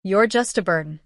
You're just a burden.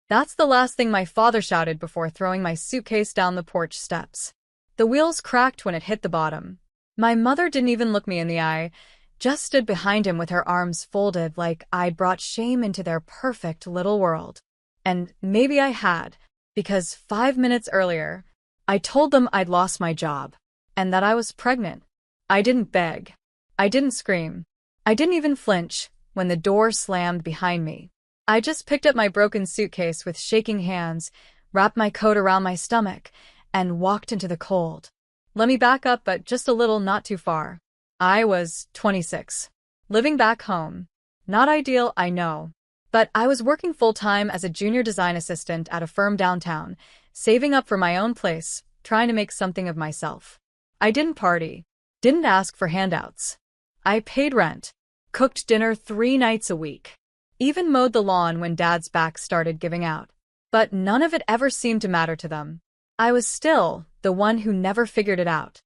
That's the last thing my father shouted before throwing my suitcase down the porch steps. The wheels cracked when it hit the bottom. My mother didn't even look me in the eye, just stood behind him with her arms folded like I'd brought shame into their perfect little world. And maybe I had, because 5 minutes earlier, I told them I'd lost my job, and that I was pregnant. I didn't beg. I didn't scream. I didn't even flinch when the door slammed behind me. I just picked up my broken suitcase with shaking hands, wrapped my coat around my stomach, and walked into the cold. Let me back up, but just a little, not too far. I was 26, living back home. Not ideal, I know. But I was working full-time as a junior design assistant at a firm downtown, saving up for my own place, trying to make something of myself. I didn't party, didn't ask for handouts. I paid rent, cooked dinner 3 nights a week, even mowed the lawn when Dad's back started giving out. But none of it ever seemed to matter to them. I was still the one who never figured it out.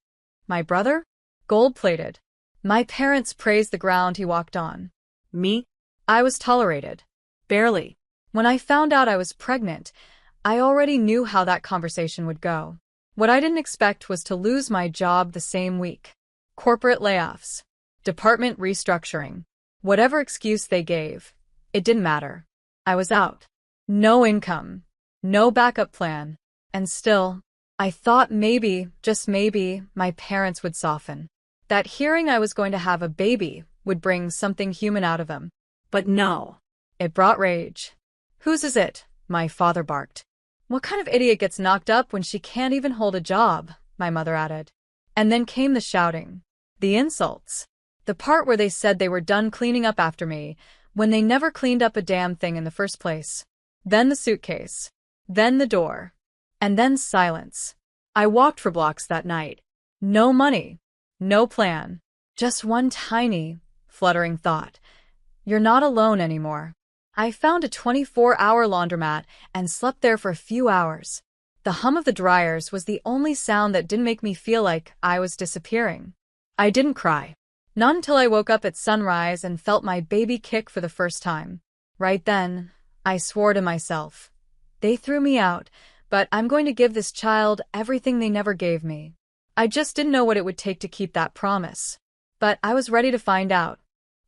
My brother? Gold-plated. My parents praised the ground he walked on. Me? I was tolerated. Barely. When I found out I was pregnant, I already knew how that conversation would go. What I didn't expect was to lose my job the same week. Corporate layoffs. Department restructuring. Whatever excuse they gave, it didn't matter. I was out. No income. No backup plan. And still, I thought maybe, just maybe, my parents would soften. That hearing I was going to have a baby would bring something human out of them. But no. It brought rage. Whose is it? My father barked. What kind of idiot gets knocked up when she can't even hold a job? My mother added. And then came the shouting. The insults. The part where they said they were done cleaning up after me, when they never cleaned up a damn thing in the first place. Then the suitcase. Then the door. And then silence. I walked for blocks that night. No money. No plan. Just one tiny, fluttering thought. You're not alone anymore. I found a 24-hour laundromat and slept there for a few hours. The hum of the dryers was the only sound that didn't make me feel like I was disappearing. I didn't cry. Not until I woke up at sunrise and felt my baby kick for the first time. Right then, I swore to myself. They threw me out, but I'm going to give this child everything they never gave me. I just didn't know what it would take to keep that promise. But I was ready to find out.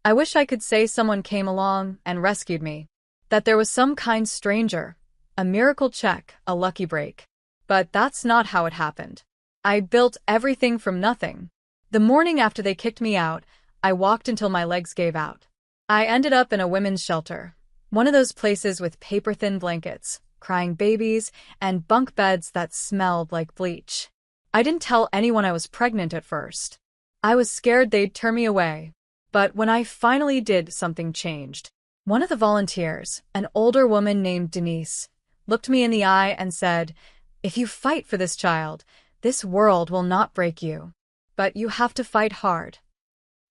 I wish I could say someone came along and rescued me. That there was some kind stranger. A miracle check, a lucky break. But that's not how it happened. I built everything from nothing. The morning after they kicked me out, I walked until my legs gave out. I ended up in a women's shelter. One of those places with paper-thin blankets, crying babies, and bunk beds that smelled like bleach. I didn't tell anyone I was pregnant at first. I was scared they'd turn me away. But when I finally did, something changed. One of the volunteers, an older woman named Denise, looked me in the eye and said, "If you fight for this child, this world will not break you. But you have to fight hard."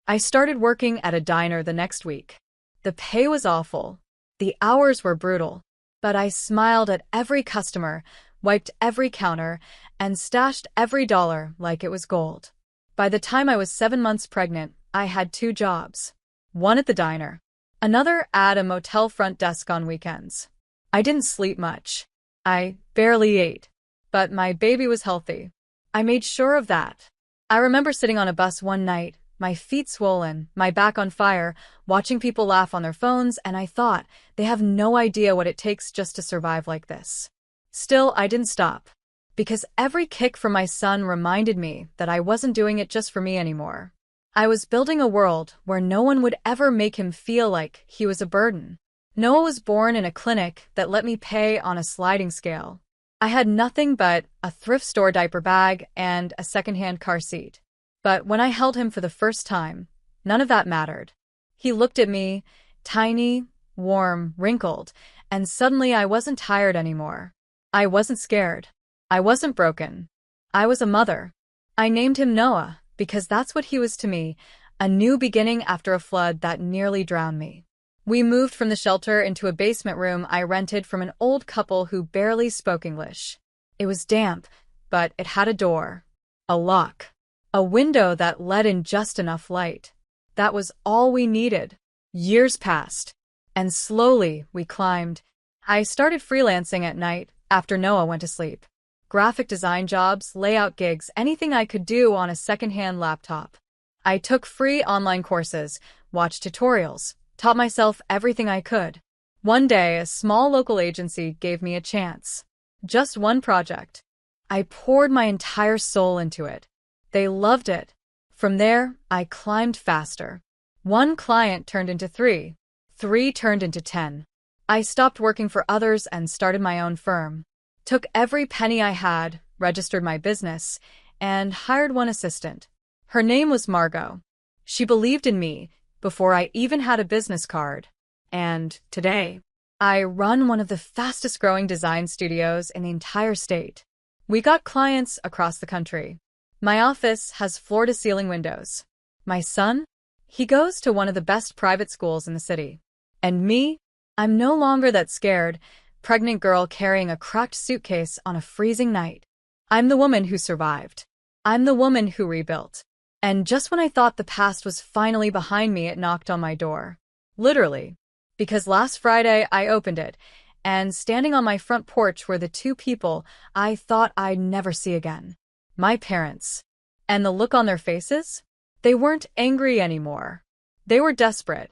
I started working at a diner the next week. The pay was awful. The hours were brutal. But I smiled at every customer, wiped every counter, and stashed every dollar like it was gold. By the time I was 7 months pregnant, I had 2 jobs. One at the diner. Another at a motel front desk on weekends. I didn't sleep much. I barely ate. But my baby was healthy. I made sure of that. I remember sitting on a bus one night, my feet swollen, my back on fire, watching people laugh on their phones, and I thought, they have no idea what it takes just to survive like this. Still, I didn't stop. Because every kick from my son reminded me that I wasn't doing it just for me anymore. I was building a world where no one would ever make him feel like he was a burden. Noah was born in a clinic that let me pay on a sliding scale. I had nothing but a thrift store diaper bag and a secondhand car seat. But when I held him for the first time, none of that mattered. He looked at me, tiny, warm, wrinkled, and suddenly I wasn't tired anymore. I wasn't scared. I wasn't broken. I was a mother. I named him Noah because that's what he was to me, a new beginning after a flood that nearly drowned me. We moved from the shelter into a basement room I rented from an old couple who barely spoke English. It was damp, but it had a door, a lock, a window that let in just enough light. That was all we needed. Years passed. And slowly, we climbed. I started freelancing at night after Noah went to sleep. Graphic design jobs, layout gigs, anything I could do on a secondhand laptop. I took free online courses, watched tutorials, taught myself everything I could. One day, a small local agency gave me a chance. Just one project. I poured my entire soul into it. They loved it. From there, I climbed faster. One client turned into 3. 3 turned into 10. I stopped working for others and started my own firm. Took every penny I had, registered my business, and hired one assistant. Her name was Margot. She believed in me before I even had a business card. And today, I run one of the fastest growing design studios in the entire state. We got clients across the country. My office has floor-to-ceiling windows. My son? He goes to one of the best private schools in the city. And me? I'm no longer that scared, pregnant girl carrying a cracked suitcase on a freezing night. I'm the woman who survived. I'm the woman who rebuilt. And just when I thought the past was finally behind me, it knocked on my door. Literally. Because last Friday I opened it, and standing on my front porch were the 2 people I thought I'd never see again. My parents. And the look on their faces? They weren't angry anymore. They were desperate.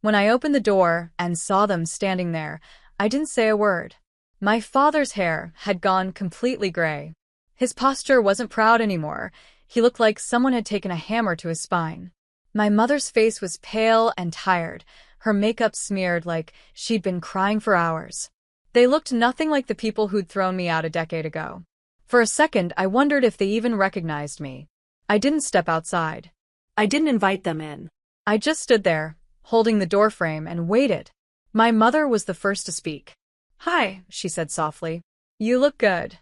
When I opened the door and saw them standing there, I didn't say a word. My father's hair had gone completely gray. His posture wasn't proud anymore. He looked like someone had taken a hammer to his spine. My mother's face was pale and tired, her makeup smeared like she'd been crying for hours. They looked nothing like the people who'd thrown me out a decade ago. For a second, I wondered if they even recognized me. I didn't step outside. I didn't invite them in. I just stood there, holding the doorframe, and waited. My mother was the first to speak. "Hi," she said softly. "You look good."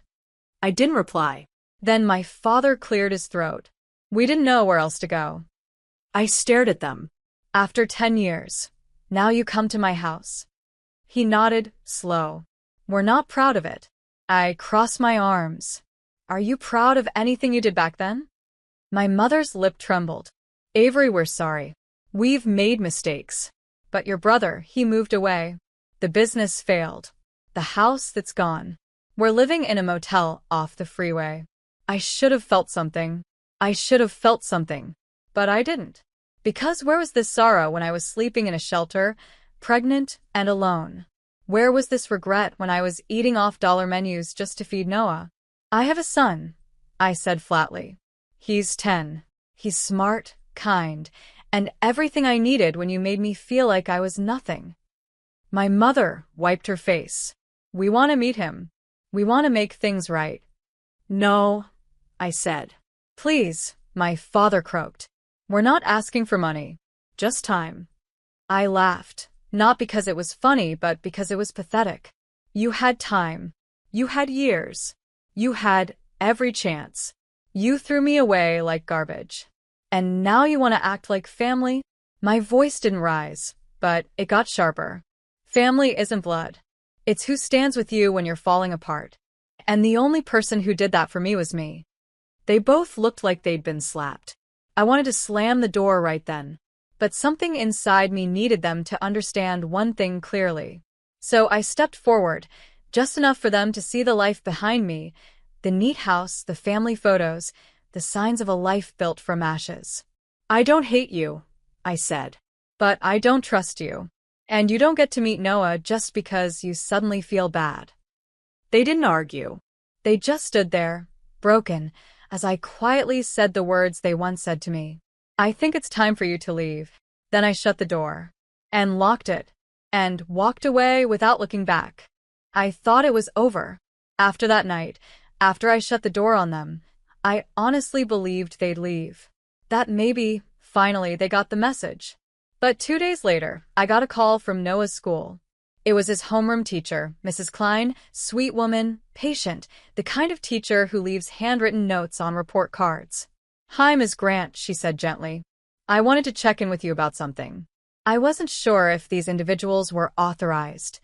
I didn't reply. Then my father cleared his throat. We didn't know where else to go. I stared at them. "After 10 years. Now you come to my house." He nodded, slow. "We're not proud of it." I crossed my arms. "Are you proud of anything you did back then?" My mother's lip trembled. "Avery, we're sorry. We've made mistakes. But your brother, he moved away. The business failed. The house, that's gone. We're living in a motel off the freeway." I should have felt something. I should have felt something. But I didn't. Because where was this sorrow when I was sleeping in a shelter, pregnant and alone? Where was this regret when I was eating off-dollar menus just to feed Noah? "I have a son," I said flatly. "He's 10. He's smart, kind, and everything I needed when you made me feel like I was nothing." My mother wiped her face. "We want to meet him. We want to make things right." "No," I said. "Please," my father croaked. "We're not asking for money. Just time." I laughed, not because it was funny, but because it was pathetic. You had time. You had years. You had every chance. You threw me away like garbage. And now you want to act like family? My voice didn't rise, but it got sharper. Family isn't blood. It's who stands with you when you're falling apart. And the only person who did that for me was me. They both looked like they'd been slapped. I wanted to slam the door right then. But something inside me needed them to understand one thing clearly. So I stepped forward, just enough for them to see the life behind me, the neat house, the family photos, the signs of a life built from ashes. "I don't hate you," I said. "But I don't trust you. And you don't get to meet Noah just because you suddenly feel bad." They didn't argue. They just stood there, broken, as I quietly said the words they once said to me. "I think it's time for you to leave." Then I shut the door. And locked it. And walked away without looking back. I thought it was over. After that night, after I shut the door on them, I honestly believed they'd leave. That maybe, finally, they got the message. But 2 days later, I got a call from Noah's school. It was his homeroom teacher, Mrs. Klein, sweet woman, patient, the kind of teacher who leaves handwritten notes on report cards. "Hi, Ms. Grant," she said gently. "I wanted to check in with you about something." I wasn't sure if these individuals were authorized.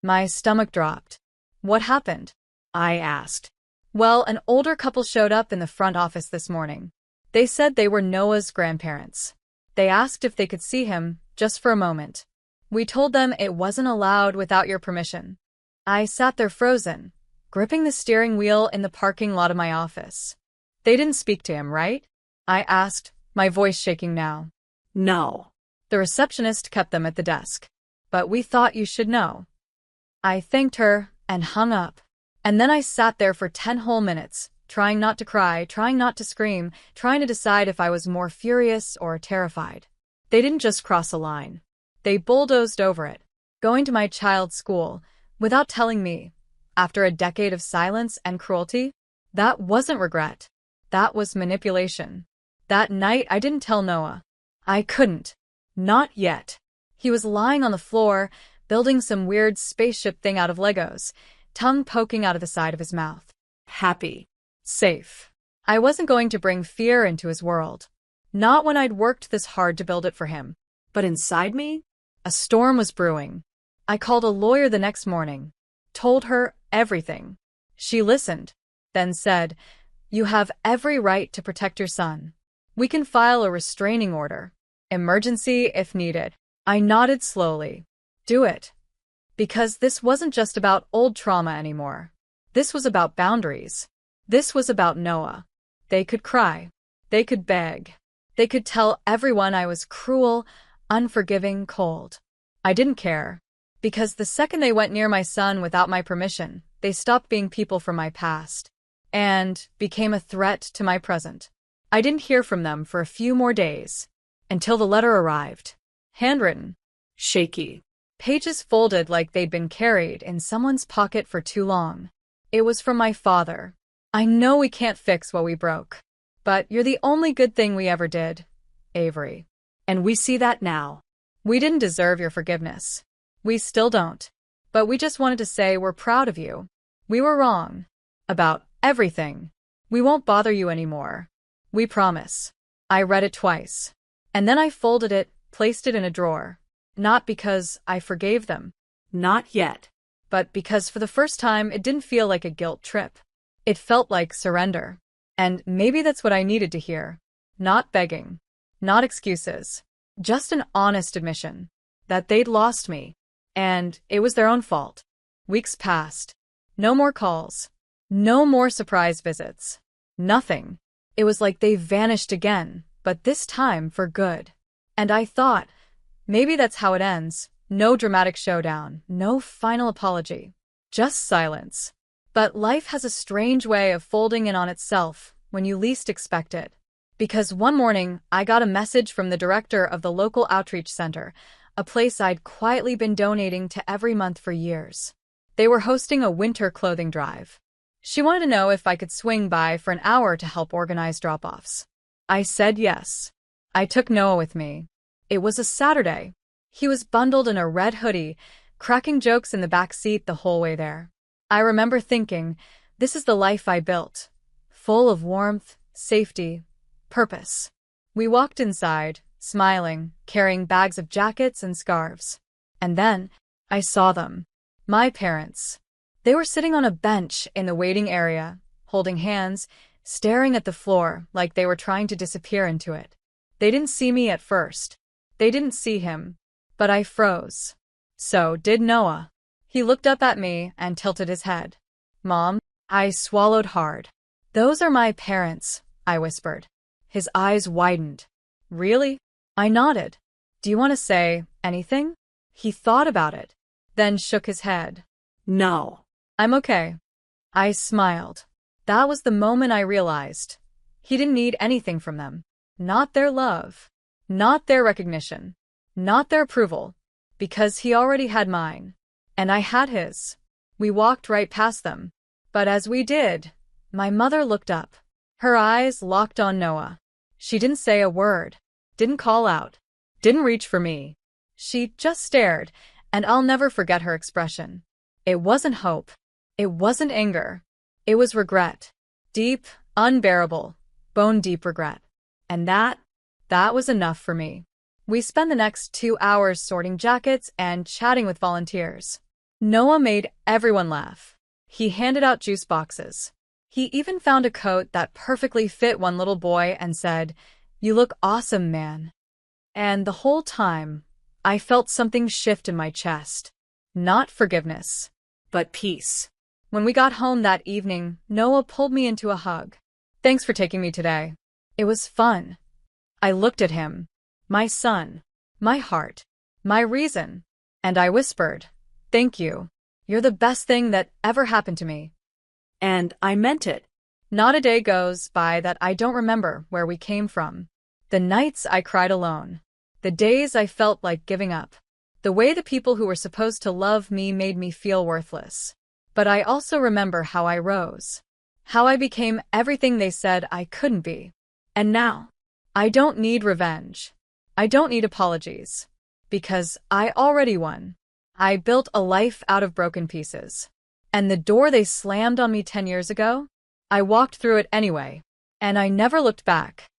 My stomach dropped. "What happened?" I asked. "Well, an older couple showed up in the front office this morning. They said they were Noah's grandparents. They asked if they could see him, just for a moment." We told them it wasn't allowed without your permission. I sat there frozen, gripping the steering wheel in the parking lot of my office. They didn't speak to him, right? I asked, my voice shaking now. No. The receptionist kept them at the desk. But we thought you should know. I thanked her and hung up. And then I sat there for 10 whole minutes, trying not to cry, trying not to scream, trying to decide if I was more furious or terrified. They didn't just cross a line. They bulldozed over it, going to my child's school, without telling me. After a decade of silence and cruelty, that wasn't regret. That was manipulation. That night I didn't tell Noah. I couldn't. Not yet. He was lying on the floor, building some weird spaceship thing out of Legos, tongue poking out of the side of his mouth. Happy. Safe. I wasn't going to bring fear into his world. Not when I'd worked this hard to build it for him. But inside me, a storm was brewing. I called a lawyer the next morning, told her everything. She listened, then said, "You have every right to protect your son. We can file a restraining order. Emergency if needed." I nodded slowly. Do it. Because this wasn't just about old trauma anymore. This was about boundaries. This was about Noah. They could cry. They could beg. They could tell everyone I was cruel, unforgiving, cold. I didn't care. Because the second they went near my son without my permission, they stopped being people from my past and became a threat to my present. I didn't hear from them for a few more days, until the letter arrived. Handwritten. shaky. Pages folded like they'd been carried in someone's pocket for too long. It was from my father. "I know we can't fix what we broke, but you're the only good thing we ever did, Avery. And we see that now. We didn't deserve your forgiveness. We still don't. But we just wanted to say we're proud of you. We were wrong. About everything. We won't bother you anymore. We promise." I read it twice. And then I folded it, placed it in a drawer. Not because I forgave them. Not yet. But because for the first time it didn't feel like a guilt trip. It felt like surrender. And maybe that's what I needed to hear. Not begging. Not excuses. Just an honest admission. That they'd lost me. And it was their own fault. Weeks passed. No more calls. No more surprise visits. Nothing. It was like they vanished again, but this time for good. And I thought, maybe that's how it ends. No dramatic showdown, no final apology. Just silence. But life has a strange way of folding in on itself when you least expect it. Because one morning, I got a message from the director of the local outreach center, a place I'd quietly been donating to every month for years. They were hosting a winter clothing drive. She wanted to know if I could swing by for an hour to help organize drop-offs. I said yes. I took Noah with me. It was a Saturday. He was bundled in a red hoodie, cracking jokes in the back seat the whole way there. I remember thinking, this is the life I built. Full of warmth, safety, purpose. We walked inside, smiling, carrying bags of jackets and scarves. And then, I saw them. My parents. They were sitting on a bench in the waiting area, holding hands, staring at the floor like they were trying to disappear into it. They didn't see me at first. They didn't see him. But I froze. So did Noah. He looked up at me and tilted his head. "Mom," I swallowed hard. "Those are my parents," I whispered. His eyes widened. "Really?" I nodded. "Do you want to say anything?" He thought about it, then shook his head. No. "I'm okay." I smiled. That was the moment I realized. He didn't need anything from them. Not their love. Not their recognition. Not their approval. Because he already had mine. And I had his. We walked right past them. But as we did, my mother looked up. Her eyes locked on Noah. She didn't say a word. Didn't call out. Didn't reach for me. She just stared, and I'll never forget her expression. It wasn't hope. It wasn't anger. It was regret. Deep, unbearable, bone-deep regret. And that was enough for me. We spent the next 2 hours sorting jackets and chatting with volunteers. Noah made everyone laugh. He handed out juice boxes. He even found a coat that perfectly fit one little boy and said, "You look awesome, man." And the whole time, I felt something shift in my chest. Not forgiveness, But peace. when we got home that evening, Noah pulled me into a hug. Thanks for taking me today. It was fun. I looked at him. My son. My heart. My reason. And I whispered, thank you. You're the best thing that ever happened to me. And I meant it. Not a day goes by that I don't remember where we came from. The nights I cried alone. The days I felt like giving up. The way the people who were supposed to love me made me feel worthless. But I also remember how I rose. How I became everything they said I couldn't be. And now, I don't need revenge. I don't need apologies. Because I already won. I built a life out of broken pieces. And the door they slammed on me 10 years ago, I walked through it anyway. And I never looked back.